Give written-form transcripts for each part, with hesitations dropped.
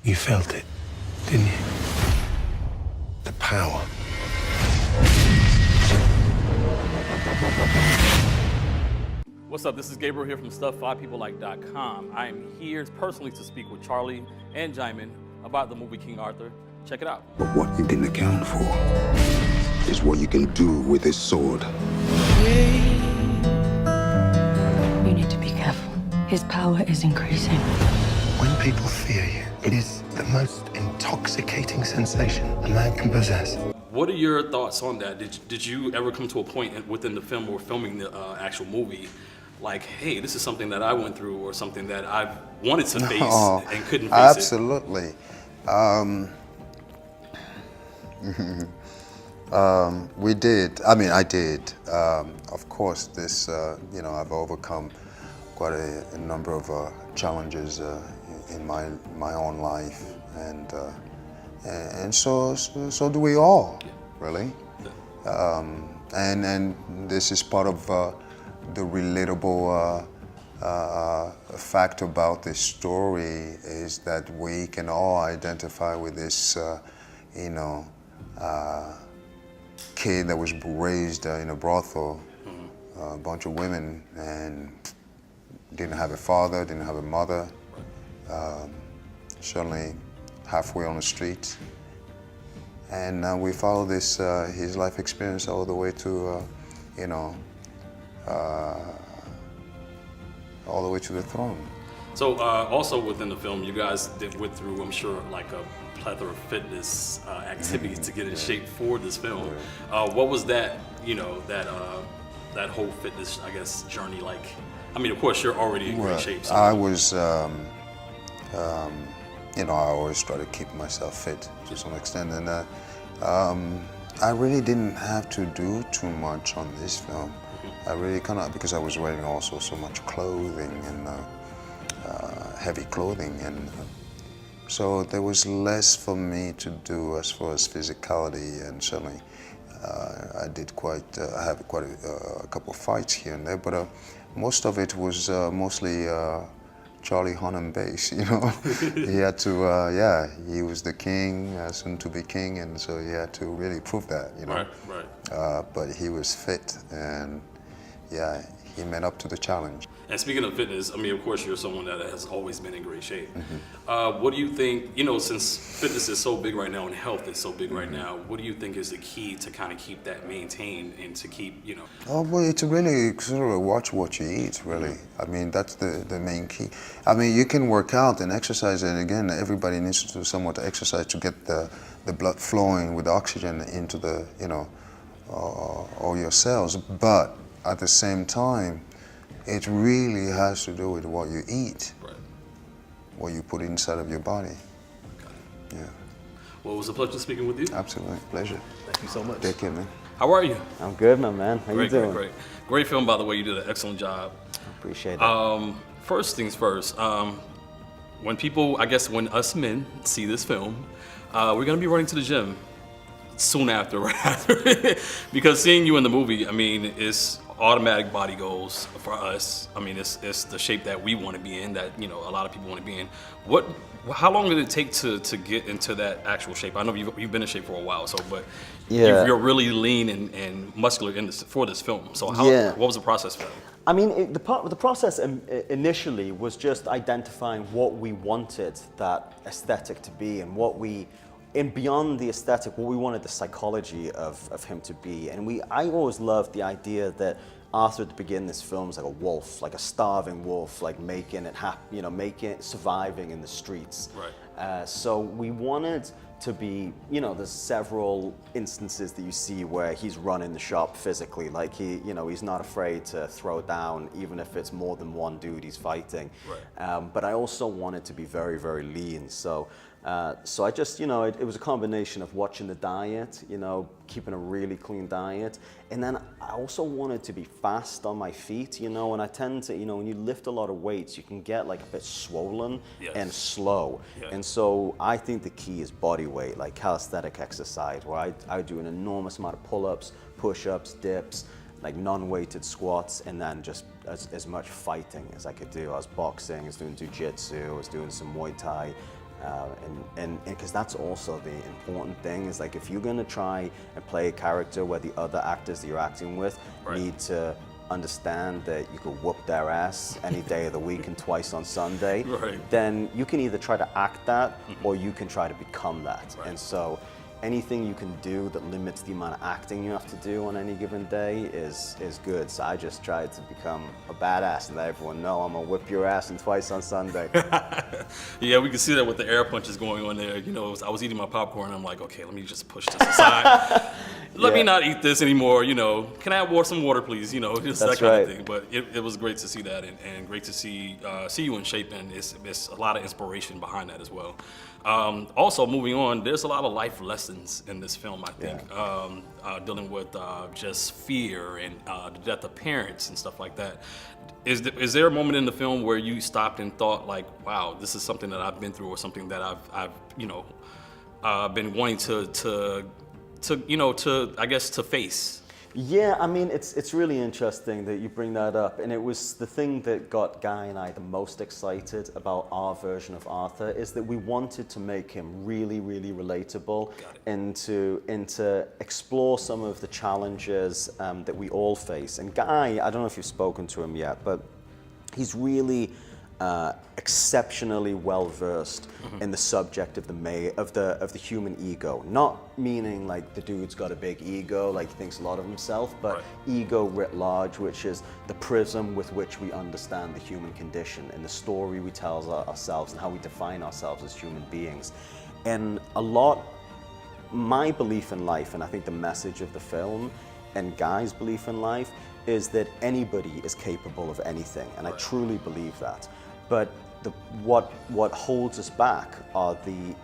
You felt it, didn't you? The power. What's up? This is Gabriel here from Stuff5peoplelike.com. I am here personally to speak with Charlie and Djimon about the movie King Arthur. Check it out. But what you didn't account for is what you can do with this sword. You need to be careful. His power is increasing. When people fear you, it is the most intoxicating sensation a man can possess. What are your thoughts on that? Did you ever come to a point within the film or filming the actual movie, like, hey, this is something that I went through or something that I've wanted to face and couldn't face absolutely. We did. I mean, I did. Of course, this, I've overcome quite a number of challenges in my own life, and so do we all, really. And this is part of the relatable fact about this story is that we can all identify with this, kid that was raised in a brothel, a bunch of women, and didn't have a father, didn't have a mother, certainly halfway on the street. And we follow this, his life experience all the way to, all the way to the throne. So also within the film, you guys went through, I'm sure, like a plethora of fitness activities to get in shape for this film. What was that, that whole fitness, I guess, journey like? I mean, of course, you're already in great shape. So. I was, I always try to keep myself fit to some extent, and I really didn't have to do too much on this film. I really because I was wearing also so much clothing and heavy clothing, and so there was less for me to do as far as physicality, and certainly I have quite a couple of fights here and there, but most of it was mostly Charlie Hunnam based, He had to, he was the king, soon to be king, and so he had to really prove that, Right. But he was fit, and yeah, he met up to the challenge. And speaking of fitness, I mean, of course, you're someone that has always been in great shape. What do you think, since fitness is so big right now and health is so big right now, what do you think is the key to kind of keep that maintained and to keep, Oh, well, it's really sort of watch what you eat, really. I mean, that's the main key. I mean, you can work out and exercise, and again, everybody needs to do somewhat exercise to get the blood flowing with oxygen into the, all your cells, but at the same time, it really has to do with what you eat, right, what you put inside of your body. Okay. Yeah. Well, it was a pleasure speaking with you. Absolutely, pleasure. Thank you so much. Take care, man. How are you? I'm good, my man. How you doing? Great film, by the way. You did an excellent job. Appreciate it. First things first, when us men see this film, we're gonna be running to the gym soon after, right after, because seeing you in the movie, I mean, it's automatic body goals for us. I mean, it's the shape that we want to be in, that a lot of people want to be in. How long did it take to get into that actual shape? I know you've been in shape for a while, but you're really lean and muscular for this film. So what was the process for that? I mean, the process initially was just identifying what we wanted that aesthetic to be, and beyond the aesthetic, what we wanted the psychology of him to be. And I always loved the idea that Arthur at the beginning of this film is like a wolf, like a starving wolf, like surviving in the streets. Right. So we wanted to be, there's several instances that you see where he's running the shop physically, like he's not afraid to throw down, even if it's more than one dude he's fighting. Right. But I also wanted to be very, very lean. So I just, it was a combination of watching the diet, keeping a really clean diet. And then I also wanted to be fast on my feet, and I tend to, when you lift a lot of weights, you can get like a bit swollen and slow. Yeah. And so I think the key is body weight, like calisthenic exercise, where I do an enormous amount of pull-ups, push-ups, dips, like non-weighted squats, and then just as much fighting as I could do. I was boxing, I was doing jiu-jitsu, I was doing some Muay Thai. And because that's also the important thing is like if you're going to try and play a character where the other actors that you're acting with need to understand that you could whoop their ass any day of the week and twice on Sunday, then you can either try to act that or you can try to become that. And so anything you can do that limits the amount of acting you have to do on any given day is good. So I just tried to become a badass and let everyone know I'm gonna whip your ass and twice on Sunday. Yeah, we can see that with the air punches going on there. You know, I was eating my popcorn. I'm like, okay, let me just push this aside. Let me not eat this anymore. You know, can I have some water, please? You know, just that kind of thing. But it was great to see that, and great to see you in shape, and it's a lot of inspiration behind that as well. Also, moving on, there's a lot of life lessons in this film, I think, dealing with just fear and the death of parents and stuff like that. Is there a moment in the film where you stopped and thought, like, wow, this is something that I've been through, or something that I've been wanting to I guess to face? Yeah, I mean, it's really interesting that you bring that up, and it was the thing that got Guy and I the most excited about our version of Arthur is that we wanted to make him really, really relatable and to explore some of the challenges that we all face. And Guy, I don't know if you've spoken to him yet, but he's really exceptionally well versed in the subject of the human ego. Not meaning like the dude's got a big ego, like he thinks a lot of himself, but ego writ large, which is the prism with which we understand the human condition and the story we tell ourselves and how we define ourselves as human beings. And my belief in life, and I think the message of the film and Guy's belief in life, is that anybody is capable of anything, and I truly believe that. But what holds us back are the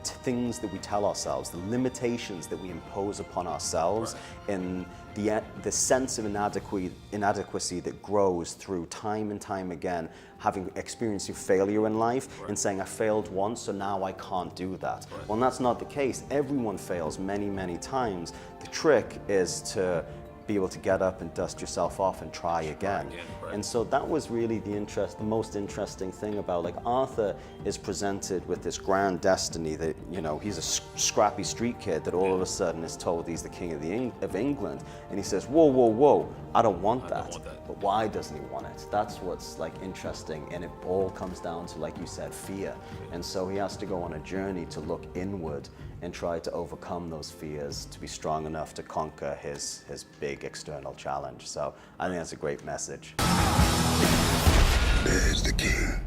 things that we tell ourselves, the limitations that we impose upon ourselves, and the sense of inadequacy that grows through time and time again, experiencing failure in life and saying, I failed once, so now I can't do that. Well, that's not the case. Everyone fails many, many times. The trick is to be able to get up and dust yourself off and try again. And so that was really the most interesting thing about, like, Arthur is presented with this grand destiny that, you know, he's a scrappy street kid that all of a sudden is told he's the king of England, and he says, whoa, whoa, whoa, I don't want that. But why doesn't he want it? That's what's like interesting, and it all comes down to, like you said, fear. And so he has to go on a journey to look inward and try to overcome those fears to be strong enough to conquer his big external challenge. So I think that's a great message. There's the king.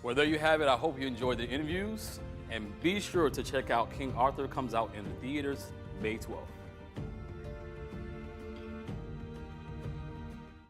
Well, there you have it. I hope you enjoyed the interviews, and be sure to check out King Arthur. Comes out in the theaters May 12th.